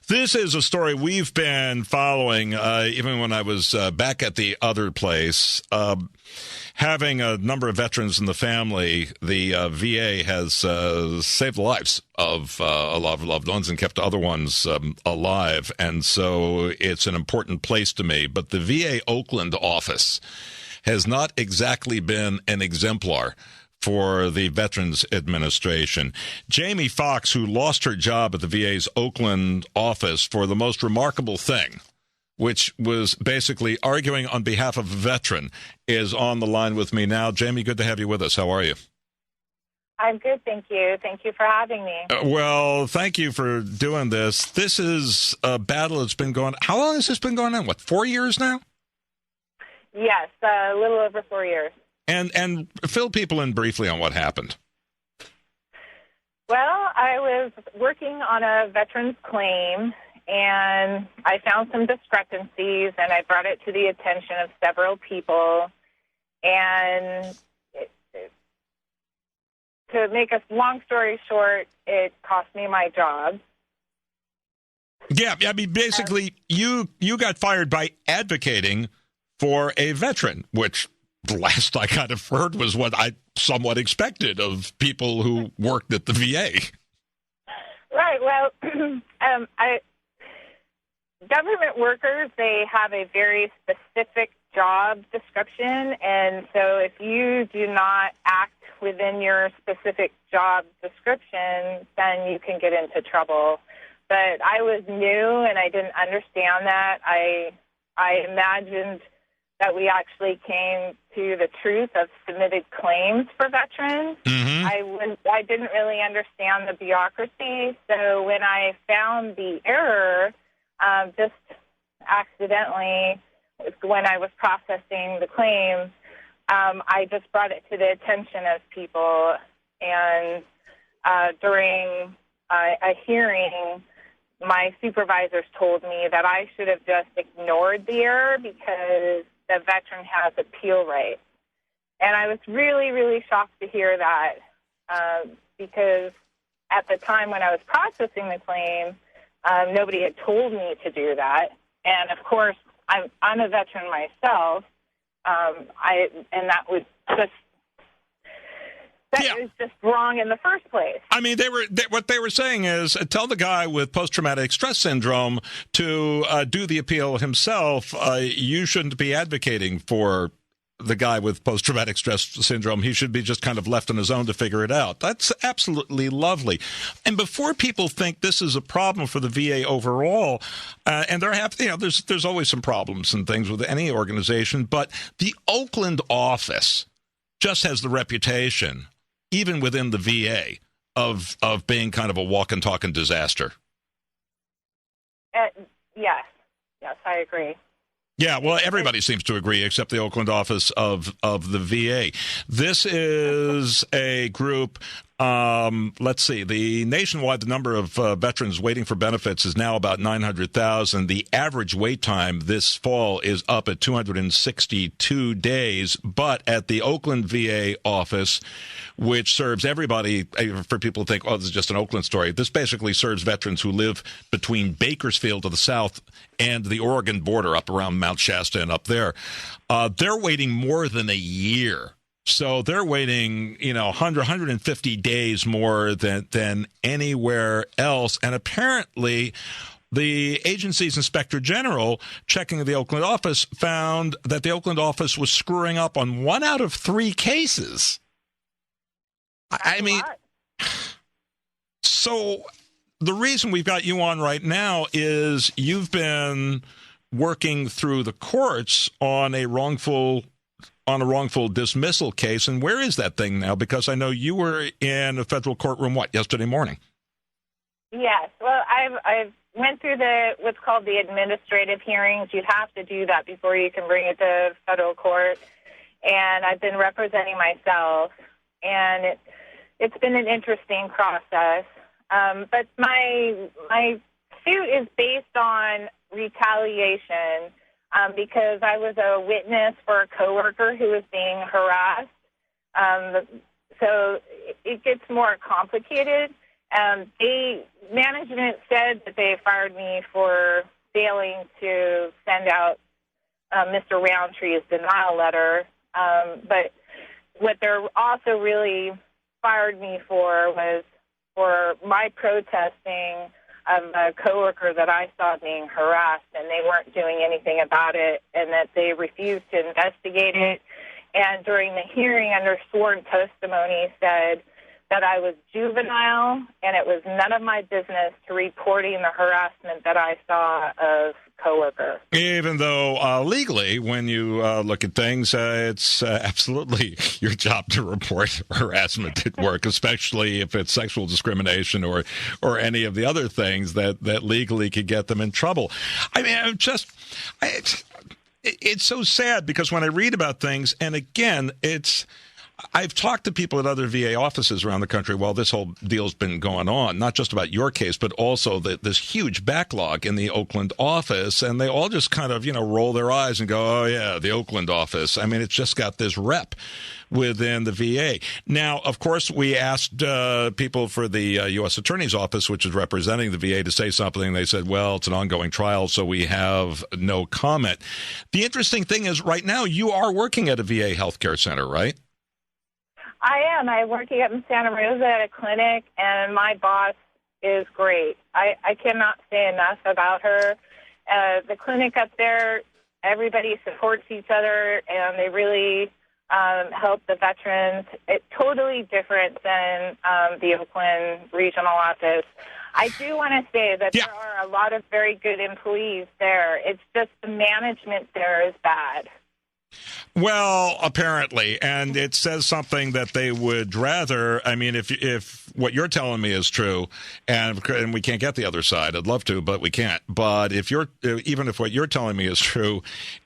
This is a story we've been following, even when I was back at the other place. Having a number of veterans in the family, the VA has saved the lives of a lot of loved ones and kept other ones alive. And so it's an important place to me. But the VA Oakland office has not exactly been an exemplar for the Veterans Administration. Jamie Foxx, who lost her job at the VA's Oakland office for the most remarkable thing, which was basically arguing on behalf of a veteran, is on the line with me now. Jamie, good to have you with us. How are you? I'm good, thank you. Thank you for having me. Well, thank you for doing this. This is a battle that's been going. How long has this been going on? What, 4 years now? Yes, a little over 4 years. And fill people in briefly on what happened. Well, I was working on a veteran's claim, and I found some discrepancies, and I brought it to the attention of several people. And to make a long story short, it cost me my job. Yeah, I mean, basically, you got fired by advocating for a veteran, which the last I kind of heard was what I somewhat expected of people who worked at the VA. Right. Well, government workers, they have a very specific job description, and so if you do not act within your specific job description, then you can get into trouble. But I was new, and I didn't understand that. I imagined that we actually came to the truth of submitted claims for veterans. Mm-hmm. I didn't really understand the bureaucracy, so when I found the error, just accidentally, when I was processing the claim, I just brought it to the attention of people, and during a hearing, my supervisors told me that I should have just ignored the error because the veteran has appeal rights. And I was really, really shocked to hear that because at the time when I was processing the claim, nobody had told me to do that. And, of course, I'm a veteran myself, and that was just wrong in the first place. I mean, what they were saying is tell the guy with post-traumatic stress syndrome to do the appeal himself. You shouldn't be advocating for the guy with post-traumatic stress syndrome. He should be just kind of left on his own to figure it out. That's absolutely lovely. And before people think this is a problem for the VA overall, and there's always some problems and things with any organization, but the Oakland office just has the reputation, even within the VA, of being kind of a walk and talking disaster. Yes, I agree. Yeah, well, everybody seems to agree except the Oakland office of the VA. This is a group, let's see, the nationwide, the number of veterans waiting for benefits is now about 900,000. The average wait time this fall is up at 262 days. But at the Oakland VA office, which serves everybody, for people to think, oh, this is just an Oakland story, this basically serves veterans who live between Bakersfield to the south and the Oregon border up around Mount Shasta and up there. They're waiting more than a year. So they're waiting, 150 days more than anywhere else. And apparently the agency's inspector general checking the Oakland office found that the Oakland office was screwing up on 1 out of 3 cases. I mean, so the reason we've got you on right now is you've been working through the courts on a wrongful dismissal case. And where is that thing now? Because I know you were in a federal courtroom, yesterday morning? Yes. Well, I've went through what's called the administrative hearings. You have to do that before you can bring it to federal court. And I've been representing myself. And it's been an interesting process. But my suit is based on retaliation because I was a witness for a coworker who was being harassed. So it gets more complicated. Management said that they fired me for failing to send out Mr. Roundtree's denial letter. But what they're also really fired me for was for my protesting of a coworker that I saw being harassed, and they weren't doing anything about it, and that they refused to investigate it. And during the hearing, under sworn testimony, said that I was juvenile and it was none of my business to reporting the harassment that I saw of coworker. Even though legally, when you look at things, it's absolutely your job to report harassment at work, especially if it's sexual discrimination or any of the other things that legally could get them in trouble. I mean, it's so sad because when I read about things, and again, I've talked to people at other VA offices around the country while this whole deal's been going on, not just about your case, but also this huge backlog in the Oakland office, and they all just kind of, roll their eyes and go, oh, yeah, the Oakland office. I mean, it's just got this rep within the VA. Now, of course, we asked people for the U.S. Attorney's Office, which is representing the VA, to say something. They said, well, it's an ongoing trial, so we have no comment. The interesting thing is right now you are working at a VA healthcare center, right? I am. I'm working up in Santa Rosa at a clinic, and my boss is great. I cannot say enough about her. The clinic up there, everybody supports each other, and they really help the veterans. It's totally different than the Oakland Regional Office. I do want to say that there are a lot of very good employees there. It's just the management there is bad. Well, apparently, and it says something that they would rather. I mean, if what you're telling me is true, and we can't get the other side, I'd love to, but we can't. But even if what you're telling me is true,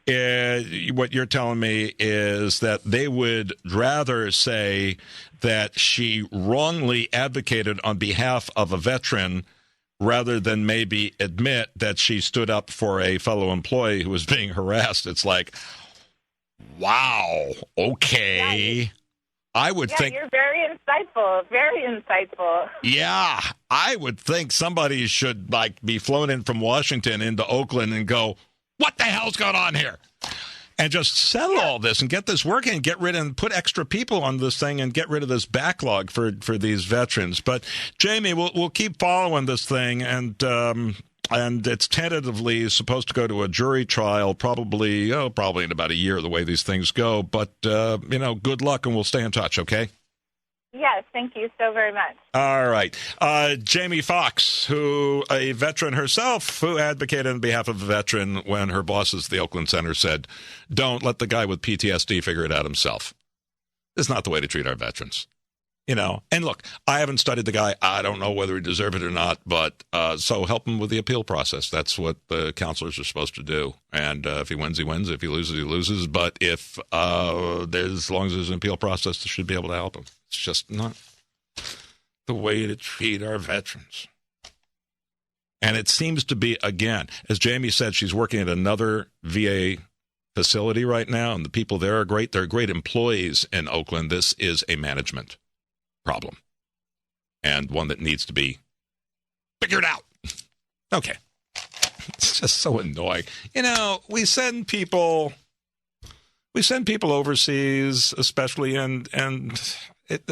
what you're telling me is that they would rather say that she wrongly advocated on behalf of a veteran, rather than maybe admit that she stood up for a fellow employee who was being harassed. It's like, wow, okay. Yeah, I would think... you're very insightful, very insightful. Yeah, I would think somebody should be flown in from Washington into Oakland and go, what the hell's going on here? And just settle all this and get this working and get rid and put extra people on this thing and get rid of this backlog for these veterans. But, Jamie, we'll keep following this thing, and it's tentatively supposed to go to a jury trial probably in about a year, the way these things go. But, good luck, and we'll stay in touch, okay? Yes, thank you so very much. All right. Jamie Foxx, a veteran herself, who advocated on behalf of a veteran when her bosses at the Oakland Center said, don't let the guy with PTSD figure it out himself. It's not the way to treat our veterans. And look, I haven't studied the guy. I don't know whether he deserved it or not, but so help him with the appeal process. That's what the counselors are supposed to do. And if he wins, he wins. If he loses, he loses. But as long as there's an appeal process, they should be able to help him. It's just not the way to treat our veterans. And it seems to be, again, as Jamie said, she's working at another VA facility right now, and the people there are great. They're great employees in Oakland. This is a management problem, and one that needs to be figured out. Okay. It's just so annoying. We send people overseas, especially, and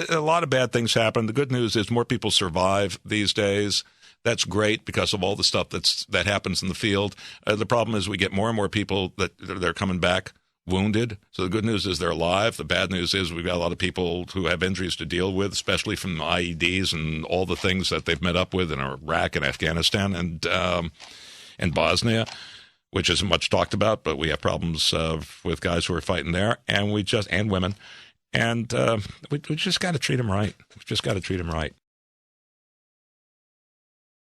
a lot of bad things happen. The good news is more people survive these days. That's great because of all the stuff that happens in the field. The problem is we get more and more people that they're coming back wounded. So the good news is they're alive. The bad news is we've got a lot of people who have injuries to deal with, especially from IEDs and all the things that they've met up with in Iraq and Afghanistan and Bosnia, which isn't much talked about, but we have problems with guys who are fighting there, and women. And we just got to treat them right. We just got to treat them right.